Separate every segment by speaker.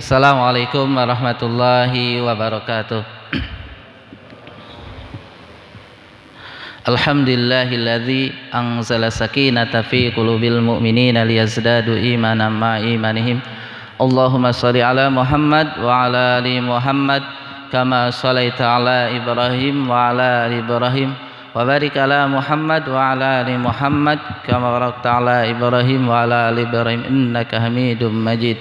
Speaker 1: Assalamualaikum warahmatullahi wabarakatuh. Alhamdulillahilladzi anzala sakinata fi qulubil mu'minina liyazdadu imanan ma imanihim. Allahumma shalli ala Muhammad wa ala ali Muhammad kama shallaita ala Ibrahim wa ala ali Ibrahim wa barik ala Muhammad wa ala ali Muhammad kama barakta ala Ibrahim wa ala ali Ibrahim innaka Hamidum Majid.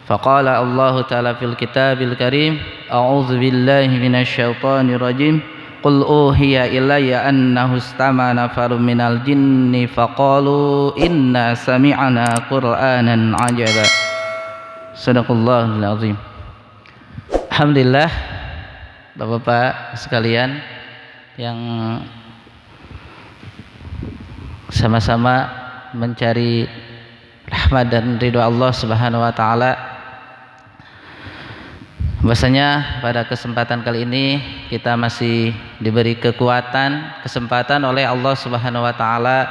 Speaker 1: Faqala Allah Ta'ala fil kitabil karim, a'udzu billahi minasy syaithanir rajim, qul uhiya ilayya annahu istama'a nafarun minal jinni faqalu inna sami'na qur'anan 'ajaba. Shadaqallahul azim. Alhamdulillah, Bapak-bapak sekalian yang sama-sama mencari rahmat dan ridha Allah Subhanahu wa taala. Bahasanya pada kesempatan kali ini kita masih diberi kekuatan, kesempatan oleh Allah Subhanahu wa taala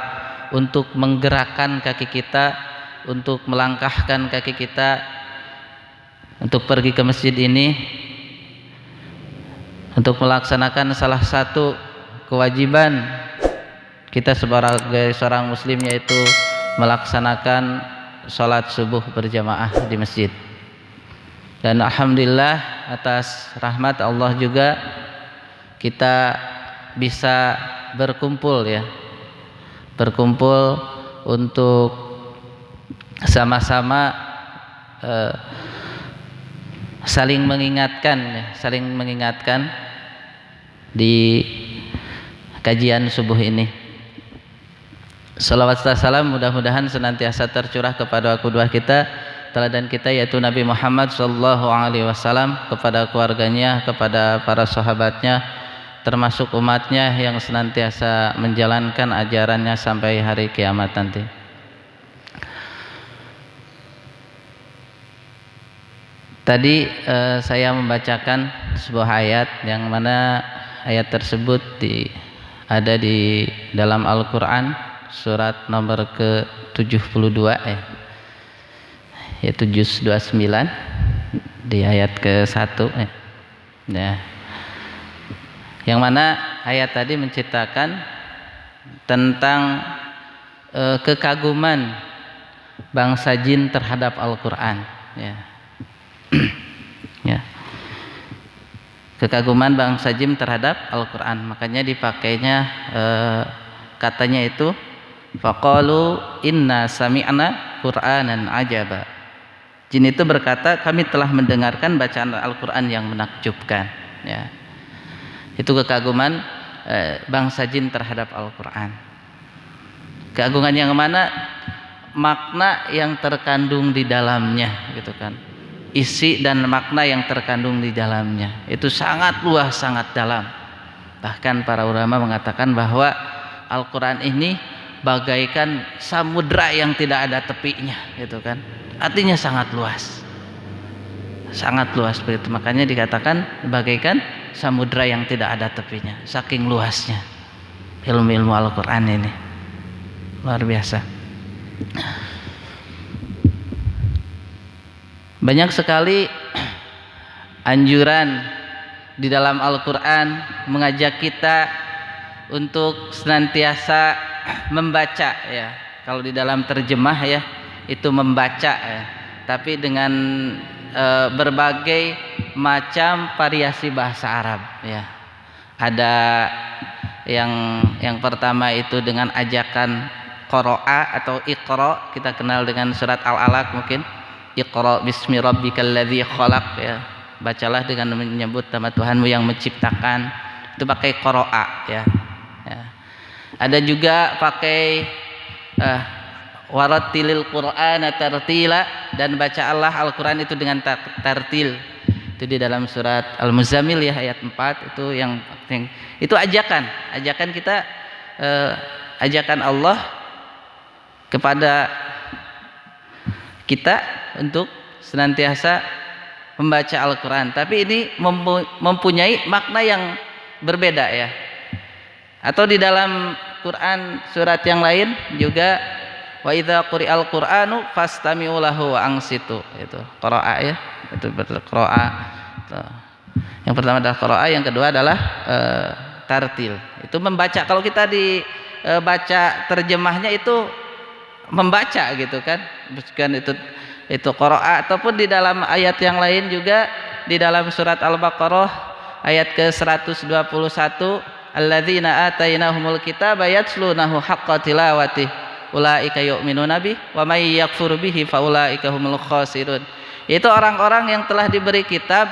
Speaker 1: untuk menggerakkan kaki kita, untuk melangkahkan kaki kita untuk pergi ke masjid ini, untuk melaksanakan salah satu kewajiban kita sebagai seorang muslim, yaitu melaksanakan sholat subuh berjamaah di masjid. Dan alhamdulillah atas rahmat Allah juga kita bisa berkumpul berkumpul untuk sama-sama saling mengingatkan di kajian subuh ini. Salawat serta salam mudah-mudahan senantiasa tercurah kepada kedua kita, teladan kita, yaitu Nabi Muhammad SAW, kepada keluarganya, kepada para sahabatnya, termasuk umatnya yang senantiasa menjalankan ajarannya sampai hari kiamat nanti. Tadi saya membacakan sebuah ayat yang mana ayat tersebut ada di dalam Al-Quran, surat nomor ke-72 yaitu juz 29 di ayat ke-1 yang mana ayat tadi menceritakan tentang kekaguman bangsa jin terhadap Al-Quran, kekaguman bangsa jin terhadap Al-Quran. Makanya dipakainya katanya itu faqalu inna sami'na qur'anan ajaba. Jin itu berkata, kami telah mendengarkan bacaan Al-Quran yang menakjubkan. Itu kekaguman bangsa jin terhadap Al-Quran. Keagungan yang mana? Makna yang terkandung di dalamnya, gitu kan. Isi dan makna yang terkandung di dalamnya itu sangat luas, sangat dalam. Bahkan para ulama mengatakan bahwa Al-Quran ini bagaikan samudra yang tidak ada tepinya, gitu kan. Artinya sangat luas begitu. Makanya dikatakan bagaikan samudra yang tidak ada tepinya, saking luasnya ilmu-ilmu Al-Quran ini, luar biasa. Banyak sekali anjuran di dalam Al-Quran mengajak kita untuk senantiasa membaca, Kalau di dalam terjemah itu membaca, tapi dengan berbagai macam variasi bahasa Arab, Ada yang pertama itu dengan ajakan qira'a atau iqra, kita kenal dengan surat Al-Alaq mungkin. Iqra bismi rabbikal ladzi khalaq, bacalah dengan menyebut nama Tuhanmu yang menciptakan. Itu pakai qira'a, Ada juga pakai warattilil qur'ana tartila, dan baca Allah Al-Quran itu dengan tartil. Itu di dalam surat Al-Muzammil ayat 4. Itu yang itu ajakan kita, ajakan Allah kepada kita untuk senantiasa membaca Al-Quran. Tapi ini mempunyai makna yang berbeda, Atau di dalam Quran surat yang lain juga Wa idza quri'al Qur'anu fastami'u lahu wa ansitu. Itu qira'a ya. Itu betul qira'a. Yang pertama adalah qira'a, yang kedua adalah tartil. Itu membaca. Kalau kita baca terjemahnya itu membaca gitu kan. Bukan itu qira'a, ataupun di dalam ayat yang lain juga di dalam surat Al-Baqarah ayat ke-121, alladzina atainahumul kitaba yatslunahu haqqa tilawati ulaika yu'minuna bih wa may yakfur bihi faulaika humul khasirun. Itu orang-orang yang telah diberi kitab,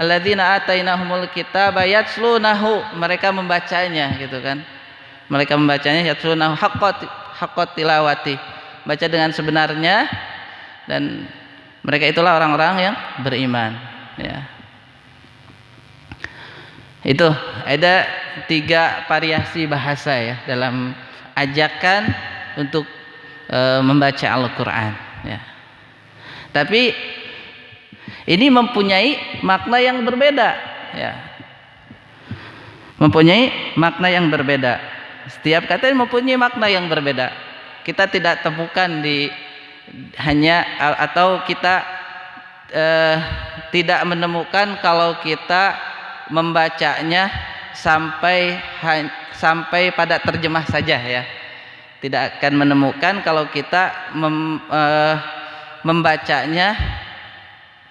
Speaker 1: alladzina atainahumul kitaba yatslunahu, mereka membacanya gitu kan. Mereka membacanya yatslunahu haqqa tilawati, baca dengan sebenarnya, dan mereka itulah orang-orang yang beriman ya. Itu ada 3 variasi bahasa ya dalam ajakan untuk membaca Al-Quran ya. Tapi ini mempunyai makna yang berbeda ya. Mempunyai makna yang berbeda. Setiap kata mempunyai makna yang berbeda. Kita tidak temukan atau kita tidak menemukan kalau kita membacanya sampai pada terjemah saja ya. Tidak akan menemukan kalau kita membacanya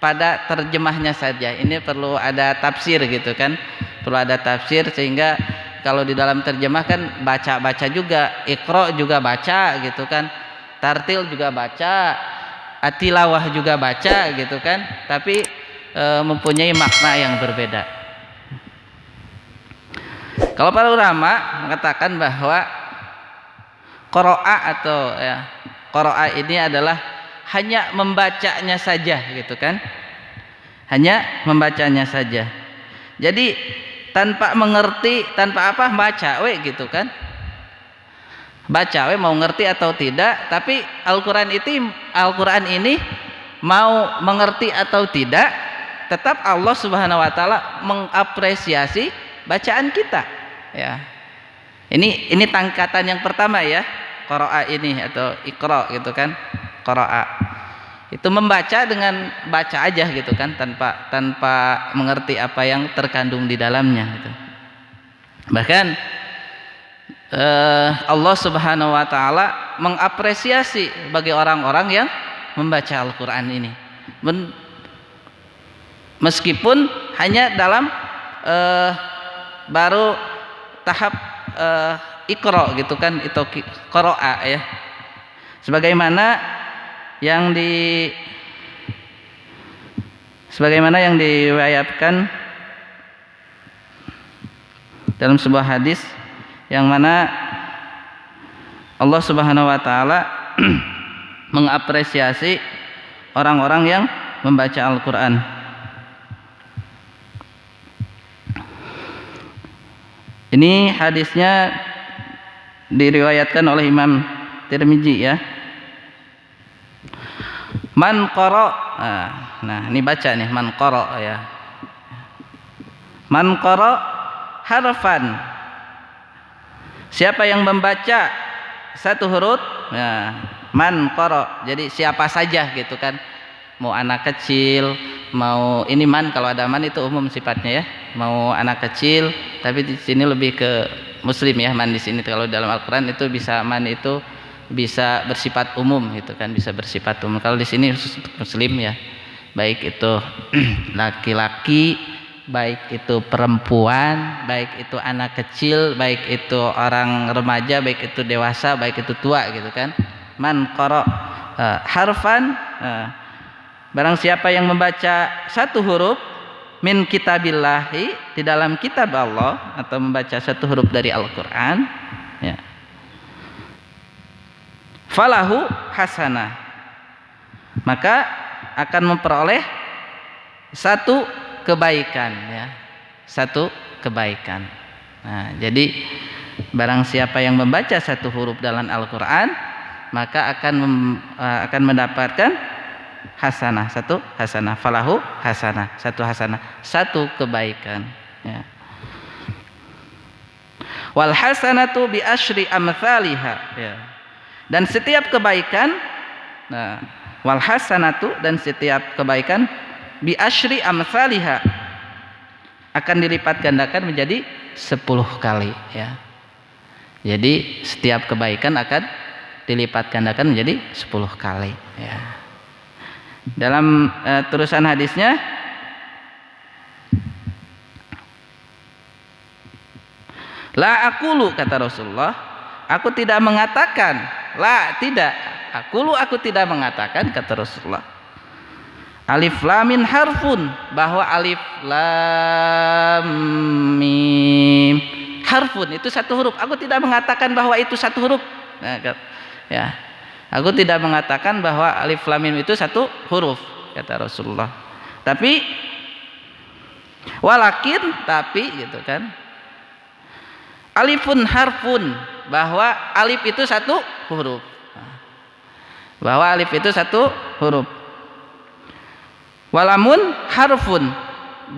Speaker 1: pada terjemahnya saja. Ini perlu ada tafsir gitu kan. Perlu ada tafsir, sehingga kalau di dalam terjemah kan baca juga, iqra juga baca gitu kan. Tartil juga baca, atilawah juga baca gitu kan. Tapi mempunyai makna yang berbeda. Kalau para ulama mengatakan bahwa qira'a atau ya, qira'a ini adalah hanya membacanya saja gitu kan. Hanya membacanya saja. Jadi tanpa mengerti, tanpa apa, baca we gitu kan. Baca we mau ngerti atau tidak, tapi Al-Qur'an ini mau mengerti atau tidak, tetap Allah Subhanahu wa taala mengapresiasi bacaan kita ya. Ini tingkatan yang pertama ya, qira'a ini atau iqra gitu kan. Qira'a itu membaca dengan baca aja gitu kan, tanpa mengerti apa yang terkandung di dalamnya gitu. Bahkan Allah Subhanahu wa taala mengapresiasi bagi orang-orang yang membaca Al-Qur'an ini. Meskipun hanya dalam baru tahap iqra gitu kan, itu qira'a ya. Sebagaimana yang diriwayatkan dalam sebuah hadis, yang mana Allah Subhanahu wa taala mengapresiasi orang-orang yang membaca Al-Qur'an. Ini hadisnya diriwayatkan oleh Imam Tirmidzi ya. Man qara, nah ini baca nih, man qara ya. Man qara harfan, siapa yang membaca satu huruf ya, man qara, jadi siapa saja gitu kan, mau anak kecil, mau ini man, kalau ada man itu umum sifatnya ya, mau anak kecil, tapi di sini lebih ke muslim ya, man di sini. Kalau dalam Al-Qur'an itu bisa man itu bisa bersifat umum gitu kan, bisa bersifat umum. Kalau di sini muslim ya, baik itu laki-laki, baik itu perempuan, baik itu anak kecil, baik itu orang remaja, baik itu dewasa, baik itu tua gitu kan. Man qara harfan, barang siapa yang membaca satu huruf min kitabillahi, di dalam kitab Allah, atau membaca satu huruf dari Al-Qur'an ya, falahu hasanah, maka akan memperoleh satu kebaikan ya, satu kebaikan. Nah, jadi barang siapa yang membaca satu huruf dalam Al-Qur'an, maka akan mendapatkan hasanah, satu hasanah, falahu hasanah, satu hasanah, satu kebaikan ya. Wal hasanatu bi asyri amsalihha ya. Dan setiap kebaikan, nah, wal hasanatu, dan setiap kebaikan bi asyri amsalihha, akan dilipat gandakan menjadi 10 kali ya. Jadi setiap kebaikan akan dilipat gandakan menjadi 10 kali ya. Dalam terusan hadisnya, la aqulu, kata Rasulullah, aku tidak mengatakan, la tidak, aku tidak mengatakan, kata Rasulullah, alif lam mim harfun, bahwa alif lam mim harfun itu satu huruf. Aku tidak mengatakan bahwa itu satu huruf. Nah, ya. Aku tidak mengatakan bahwa alif lam mim itu satu huruf, kata Rasulullah. Tapi walakin, tapi gitu kan, alifun harfun, bahwa alif itu satu huruf. Bahwa alif itu satu huruf. Walamun harfun,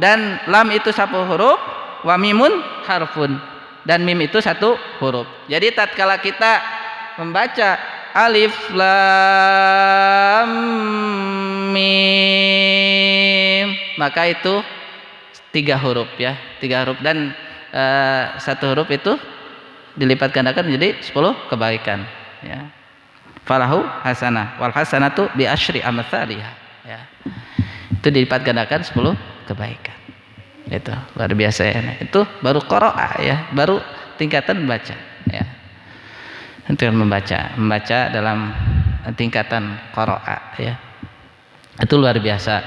Speaker 1: dan lam itu satu huruf. Wa mimun harfun, dan mim itu satu huruf. Jadi tatkala kita membaca alif lam mim, maka itu 3 huruf ya, 3 huruf, dan satu huruf itu dilipat gandakan menjadi 10 kebaikan ya. Falahu hasanah wal hasanatu bi asyri amsalihha ya. Itu dilipat gandakan 10 kebaikan. Itu luar biasa ya. Itu baru qiraah ya, baru tingkatan membaca ya. Itu membaca dalam tingkatan qiraah ya. Itu luar biasa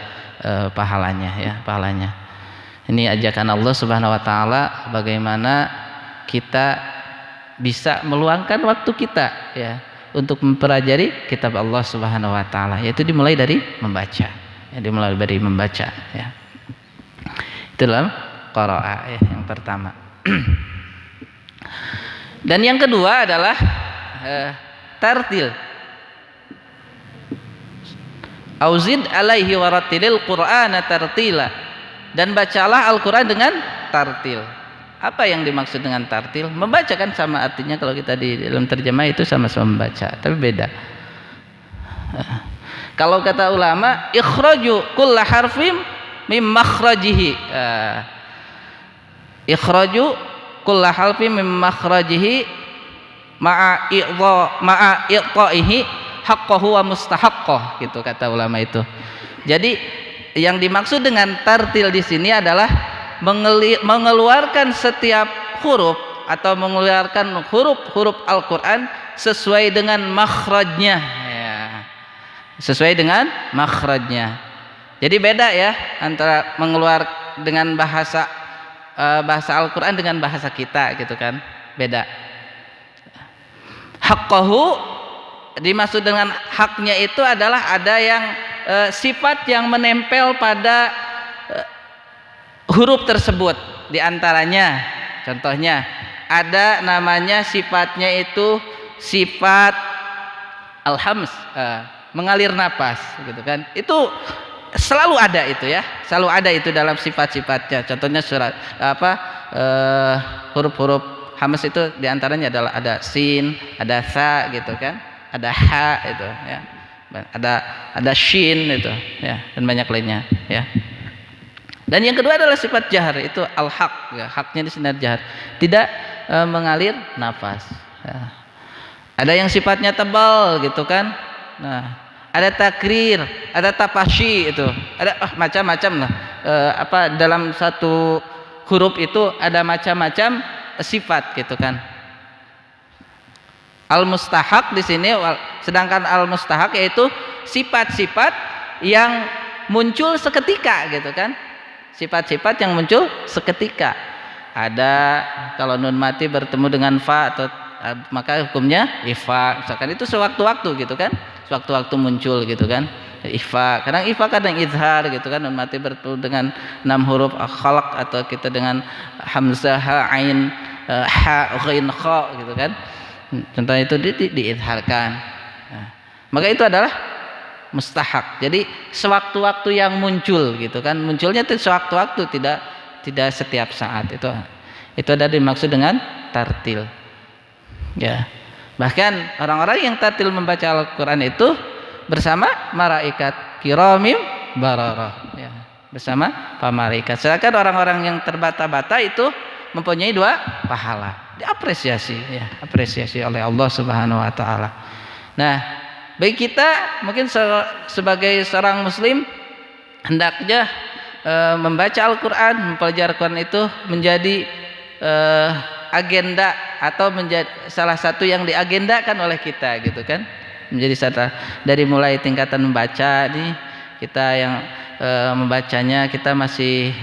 Speaker 1: pahalanya ya, pahalanya. Ini ajakan Allah Subhanahu wa taala bagaimana kita bisa meluangkan waktu kita ya untuk mempelajari kitab Allah Subhanahu wa taala, yaitu dimulai dari membaca. Ya, dimulai dari membaca ya. Itu dalam qiraah ya, yang pertama. Dan yang kedua adalah tartil. Auzid alaihi warattilil qur'ana tartila, dan bacalah Al-Qur'an dengan tartil. Apa yang dimaksud dengan tartil? Membaca kan sama artinya, kalau kita di dalam terjemah itu sama-sama membaca, tapi beda. Kalau kata ulama, ikhraju kulla harfim mim makhrajihi. Ikhraju kulla harfim mim makhrajihi ma'a i'ta'ihi haqqahu wa mustahaqqah, gitu kata ulama itu. Jadi yang dimaksud dengan tartil di sini adalah mengeluarkan setiap huruf atau mengeluarkan huruf-huruf Al-Qur'an sesuai dengan makhrajnya ya. Sesuai dengan makhrajnya. Jadi beda ya antara mengeluar dengan bahasa Al-Qur'an dengan bahasa kita gitu kan. Beda. Haqqahu, dimaksud dengan haknya itu adalah ada yang sifat yang menempel pada huruf tersebut. Di antaranya contohnya ada namanya sifatnya itu sifat al-hams, mengalir napas gitu kan. Itu selalu ada itu ya, selalu ada itu dalam sifat-sifatnya. Contohnya surat huruf-huruf hams itu diantaranya adalah ada sin, ada sa gitu kan, ada ha itu ya, ada shin itu ya, dan banyak lainnya ya. Dan yang kedua adalah sifat jahar, itu al-haq ya, haknya di sini jahar, tidak mengalir nafas ya. Ada yang sifatnya tebal gitu kan. Nah, ada takrir, ada tapashi, itu ada macam-macam lah. Dalam satu huruf itu ada macam-macam sifat gitu kan. Al-mustahaq di sini, sedangkan al-mustahaq yaitu sifat-sifat yang muncul seketika gitu kan. Sifat-sifat yang muncul seketika. Ada kalau nun mati bertemu dengan fa, atau maka hukumnya ifa, misalkan itu sewaktu-waktu gitu kan. Sewaktu-waktu muncul gitu kan. Ifa, kadang izhar gitu kan. Nun mati bertemu dengan 6 huruf khalaq, atau kita dengan hamzah, ha, ain, ha, ghain, kha gitu kan. Contohnya itu diizharkan. Nah, maka itu adalah mustahak. Jadi sewaktu-waktu yang muncul gitu kan. Munculnya itu sewaktu-waktu, tidak setiap saat. Itu ada dimaksud dengan tartil. Ya. Bahkan orang-orang yang tartil membaca Al-Quran itu bersama malaikat kiramim bararah, ya, bersama para malaikat. Sedangkan orang-orang yang terbata-bata itu mempunyai 2 pahala. Diapresiasi, ya, apresiasi oleh Allah Subhanahu wa taala. Nah, bagi kita mungkin sebagai seorang muslim hendaknya membaca Al-Quran, mempelajari Al-Quran itu menjadi agenda atau menjadi salah satu yang diagendakan oleh kita, gitu kan. Menjadi satu dari mulai tingkatan membaca nih, kita yang membacanya kita masih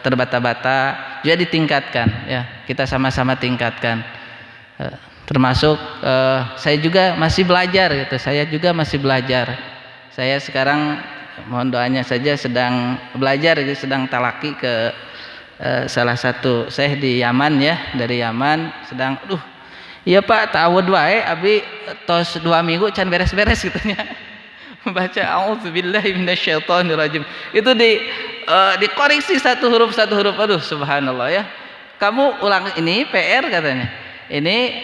Speaker 1: terbata-bata, juga ditingkatkan, ya, kita sama-sama tingkatkan. Termasuk saya juga masih belajar, gitu. Saya juga masih belajar. Saya sekarang mohon doanya saja sedang belajar, gitu, sedang talaki ke salah satu syekh di Yaman, ya, dari Yaman. Sedang iya Pak, ta'awud wae abi tos 2 minggu can beres-beres, gitunya. Membaca a'udzubillahi minasyaitonirrajim. Itu dikoreksi satu huruf. Aduh, subhanallah, ya. Kamu ulang ini PR katanya. Ini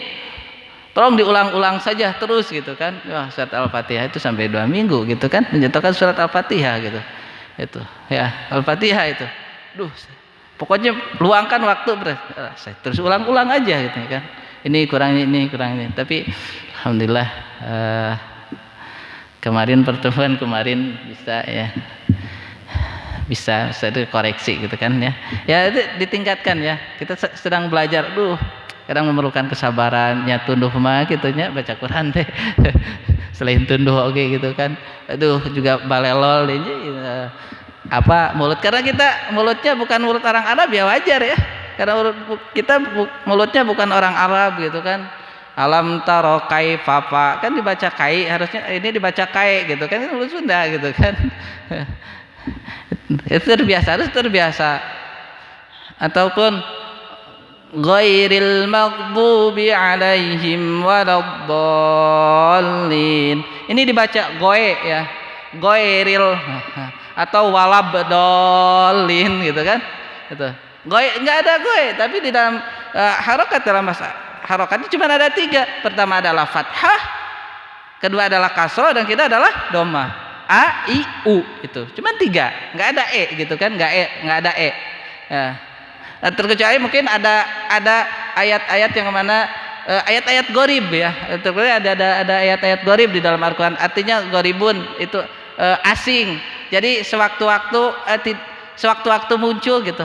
Speaker 1: tolong diulang-ulang saja terus, gitu kan. Wah, surat Al-Fatihah itu sampai 2 minggu, gitu kan. Menjatuhkan surat Al-Fatihah, gitu. Itu, ya, Al-Fatihah itu. Pokoknya luangkan waktu, saya terus ulang-ulang aja, gitu kan. Ini kurang ini. Tapi alhamdulillah pertemuan kemarin bisa, ya. Bisa dikoreksi, gitu kan, ya. Ya, itu ditingkatkan, ya. Kita sedang belajar. Kadang memerlukan kesabarannya, tunduh mah gitunya baca Quran teh. Selain tunduh oke, gitu kan. Juga balelol ini mulut, karena kita mulutnya bukan mulut orang Arab, ya wajar, ya. Karena kita mulutnya bukan orang Arab, gitu kan. Alam taro kai papa kan dibaca kai, harusnya ini dibaca kai, gitu kan. Mulut Sunda, gitu kan. Itu harus terbiasa. Ataupun ghairil maghdubi alaihim waladdallin. Ini dibaca goe, ya. Ghairil atau walabdallin, gitu kan. Itu. Goe enggak ada goe, tapi di dalam harokat, dalam bahasa harokatnya cuma ada 3. Pertama adalah fathah, kedua adalah kasroh, dan kita adalah dhamma. A, I, U, itu cuma 3, nggak ada E, gitu kan. Nggak ada E, ya. Terkecuali mungkin ada ayat-ayat yang mana ayat-ayat gharib, ya. Terkecuali ada ayat-ayat gharib di dalam Al-Quran, artinya gharibun itu asing. Jadi sewaktu-waktu muncul, gitu.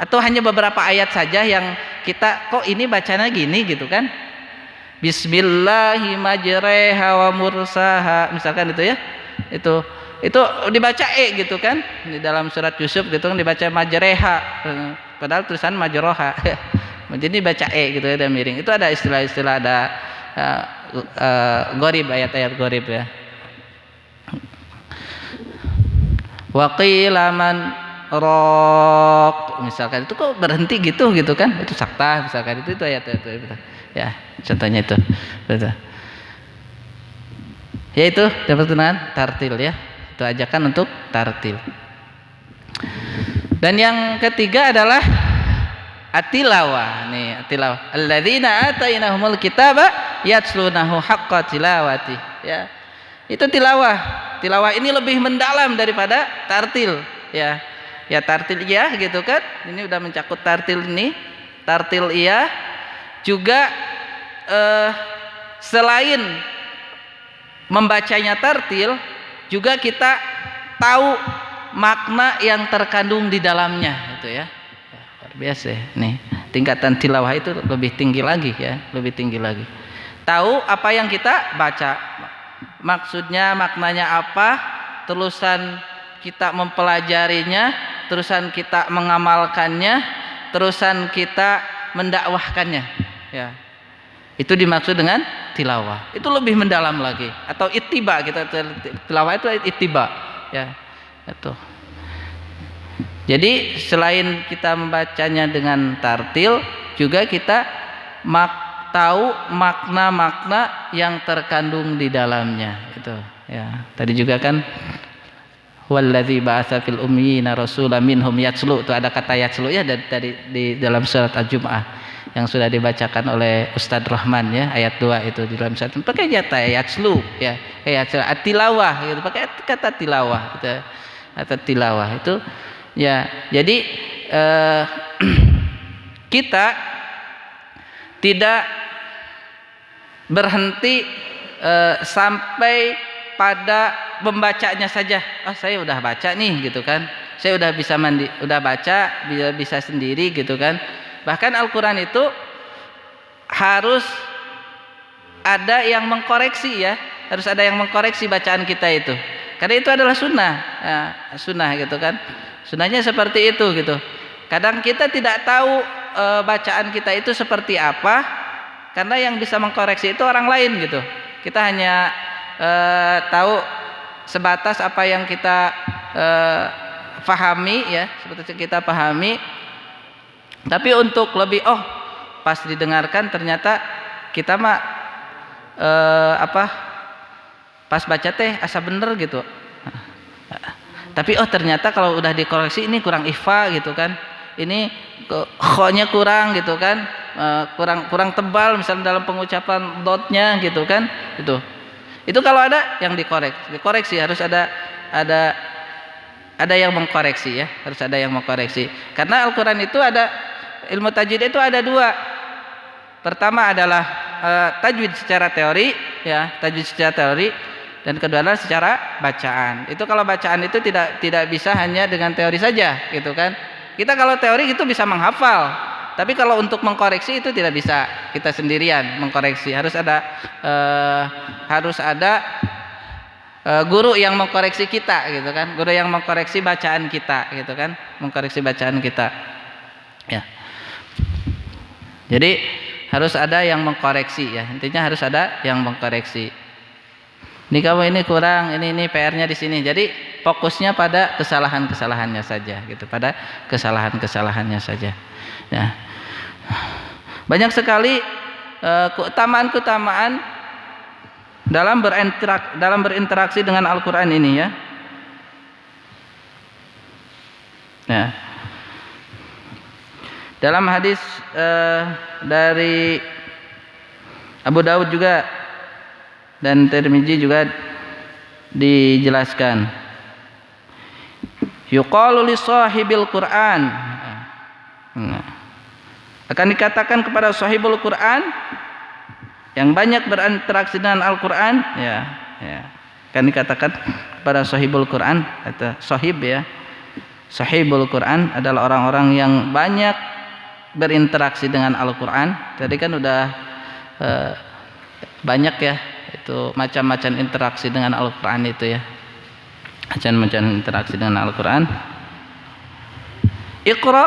Speaker 1: Atau hanya beberapa ayat saja yang kita kok ini bacanya gini, gitu kan. Bismillahi majreha wa mursaha, misalkan itu, ya. Itu dibaca gitu kan. Di dalam surat Yusuf, gitu kan, dibaca majreha, padahal tulisan majroha. Jadi baca gitu, ya, ada miring. Itu ada istilah-istilah, ada gharib, ayat-ayat gharib, ya. Wa qila man raq, misalkan itu kok berhenti gitu kan. Itu sakta, misalkan itu ayat-ayat, ya, contohnya itu. Betul. Ya, itu dapat dengan tartil, ya. Itu ajakan untuk tartil. Dan yang ketiga adalah atilawah. Nih, atilawah. Alladzina atainahumul kitaba yatslunahu haqqa tilawati, ya. Itu tilawah. Tilawah ini lebih mendalam daripada tartil, ya. Ya, tartil iya, gitu kan. Ini udah mencakup tartil ini. Tartil iya juga selain membacanya tartil, juga kita tahu makna yang terkandung di dalamnya, itu, ya. Luar biasa, nih. Tingkatan tilawah itu lebih tinggi lagi, ya, lebih tinggi lagi. Tahu apa yang kita baca, maksudnya, maknanya apa, terusan kita mempelajarinya, terusan kita mengamalkannya, terusan kita mendakwahkannya, ya. Itu dimaksud dengan tilawah. Itu lebih mendalam lagi. Atau ittiba, kita tilawah itu ittiba, ya. Itu. Jadi selain kita membacanya dengan tartil, juga kita tahu makna-makna yang terkandung di dalamnya, itu, ya. Tadi juga kan wallazi ba'atsa fil ummiyina rasulan minhum yatslu, itu ada kata yatslu, ya, dari di dalam surat Al-Jumu'ah. yang sudah dibacakan oleh Ustadz Rahman ya, ayat 2 itu di dalam satu pakai jata ayat slu ya, ayat tilawah gitu, pakai kata tilawah gitu, kata tilawah itu ya. Jadi kita tidak berhenti sampai pada membacanya saja. Oh, saya udah baca nih gitu kan. Saya udah bisa udah baca, bisa sendiri gitu kan. Bahkan Al-Qur'an itu harus ada yang mengkoreksi ya. Harus ada yang mengkoreksi bacaan kita itu. Karena itu adalah sunnah. Ya, sunnah gitu kan. Sunnahnya seperti itu gitu. Kadang kita tidak tahu bacaan kita itu seperti apa, karena yang bisa mengkoreksi itu orang lain gitu. Kita hanya tahu sebatas apa yang kita pahami ya, seperti kita pahami. Tapi untuk lebih pas didengarkan ternyata kita mah pas baca teh asa bener gitu. Tapi ternyata kalau udah dikoreksi ini kurang ikhfa gitu kan. Ini kho-nya kurang gitu kan. Kurang tebal misalnya dalam pengucapan dotnya gitu kan. Itu kalau ada yang dikoreksi harus ada yang mengkoreksi ya, harus ada yang mengkoreksi. Karena Al-Qur'an itu ada ilmu tajwid itu ada 2. Pertama adalah tajwid secara teori ya, tajwid secara teori, dan kedua adalah secara bacaan. Itu kalau bacaan itu tidak bisa hanya dengan teori saja gitu kan. Kita kalau teori itu bisa menghafal, tapi kalau untuk mengkoreksi itu tidak bisa kita sendirian mengkoreksi. Harus ada guru yang mengkoreksi kita gitu kan, guru yang mengkoreksi bacaan kita gitu kan, mengkoreksi bacaan kita ya. Jadi harus ada yang mengkoreksi ya, intinya harus ada yang mengkoreksi. Ini kamu ini kurang, ini PR-nya di sini. Jadi fokusnya pada kesalahan-kesalahannya saja gitu, pada kesalahan-kesalahannya saja ya. Banyak sekali keutamaan-keutamaan dalam berinteraksi dengan Al-Qur'an ini ya. Nah, dalam hadis dari Abu Daud juga dan Tirmidzi juga dijelaskan, yuqalu li sahibil Qur'an, akan dikatakan kepada sahibul Qur'an yang banyak berinteraksi dengan Al-Qur'an ya, akan dikatakan kepada sahibul Qur'an, atau sahib ya, sahibul Qur'an adalah orang-orang yang banyak berinteraksi dengan Al-Qur'an. Tadi kan udah banyak ya itu macam-macam interaksi dengan Al-Qur'an itu ya, macam-macam interaksi dengan Al-Qur'an. Iqra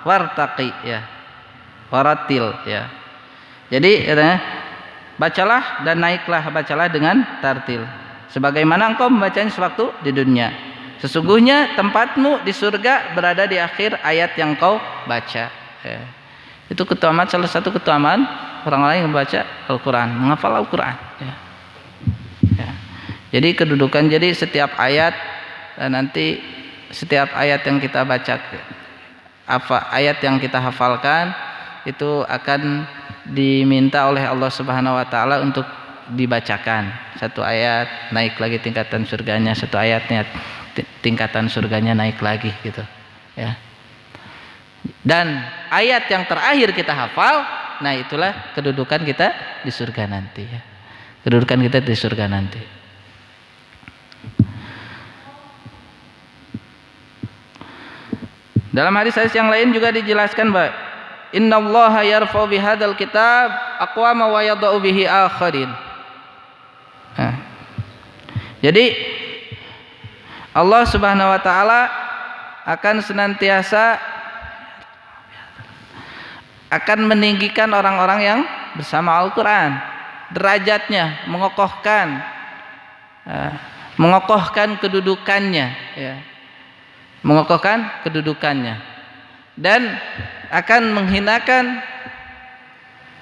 Speaker 1: wartaqi ya, waratil ya. Jadi katanya bacalah dan naiklah, bacalah dengan tartil sebagaimana engkau membacanya sewaktu di dunia. Sesungguhnya tempatmu di surga berada di akhir ayat yang kau baca ya. Itu keutamaan, salah satu keutamaan orang-orang yang membaca Al-Qur'an, menghafal Al-Qur'an ya. Ya. Jadi kedudukan, jadi setiap ayat nanti setiap ayat yang kita baca, ayat yang kita hafalkan itu akan diminta oleh Allah Subhanahu wa taala untuk dibacakan. Satu ayat naik lagi tingkatan surganya, satu ayatnya tingkatan surganya naik lagi gitu ya. Dan ayat yang terakhir kita hafal, nah itulah kedudukan kita di surga nanti ya. Kedudukan kita di surga nanti. Dalam hadis-hadis yang lain juga dijelaskan bahwa innallaha yarfa'u bihadzal kitab aqwama wa yadh'u bihi akharin. Nah, jadi Allah Subhanahu wa taala akan senantiasa akan meninggikan orang-orang yang bersama Al-Qur'an, derajatnya, mengokohkan kedudukannya ya. Mengokohkan kedudukannya, dan akan menghinakan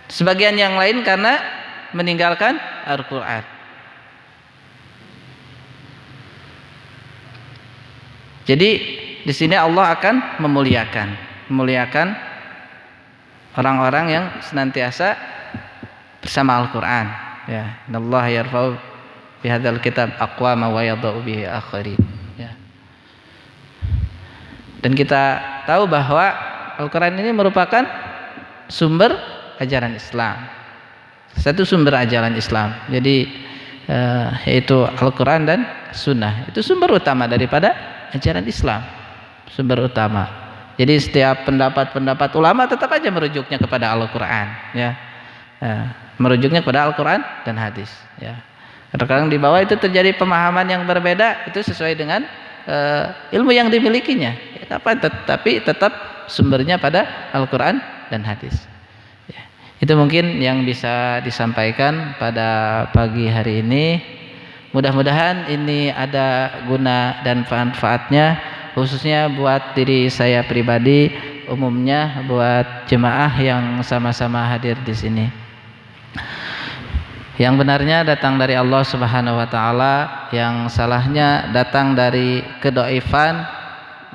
Speaker 1: sebagian yang lain karena meninggalkan Al-Qur'an. Jadi di sini Allah akan memuliakan orang-orang yang senantiasa bersama Al-Qur'an. Ya, innallaha yarfa'u bihadzal kitab aqwama wa yadha'u bihi akharin. Ya. Dan kita tahu bahwa Al-Qur'an ini merupakan sumber ajaran Islam. Satu sumber ajaran Islam. Jadi yaitu Al-Qur'an dan Sunnah. Itu sumber utama daripada ajaran Islam. Sumber utama. Jadi setiap pendapat-pendapat ulama tetap aja merujuknya kepada Al-Qur'an, ya. Merujuknya kepada Al-Qur'an dan hadis, ya. Kadang-kadang di bawah itu terjadi pemahaman yang berbeda, itu sesuai dengan ilmu yang dimilikinya. Ya, tapi tetap sumbernya pada Al-Qur'an dan hadis. Ya. Itu mungkin yang bisa disampaikan pada pagi hari ini. Mudah-mudahan ini ada guna dan manfaatnya, khususnya buat diri saya pribadi, umumnya buat jemaah yang sama-sama hadir di sini. Yang benarnya datang dari Allah Subhanahu wa taala, yang salahnya datang dari kedoifan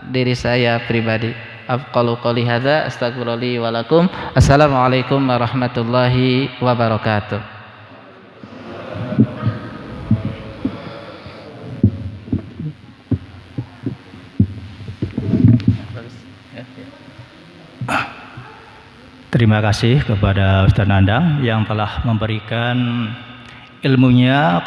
Speaker 1: diri saya pribadi. Aqalu qouli hadza astaghfirullahi wa lakum. Assalamualaikum warahmatullahi wabarakatuh.
Speaker 2: Terima kasih kepada Ustaz Nandang yang telah memberikan ilmunya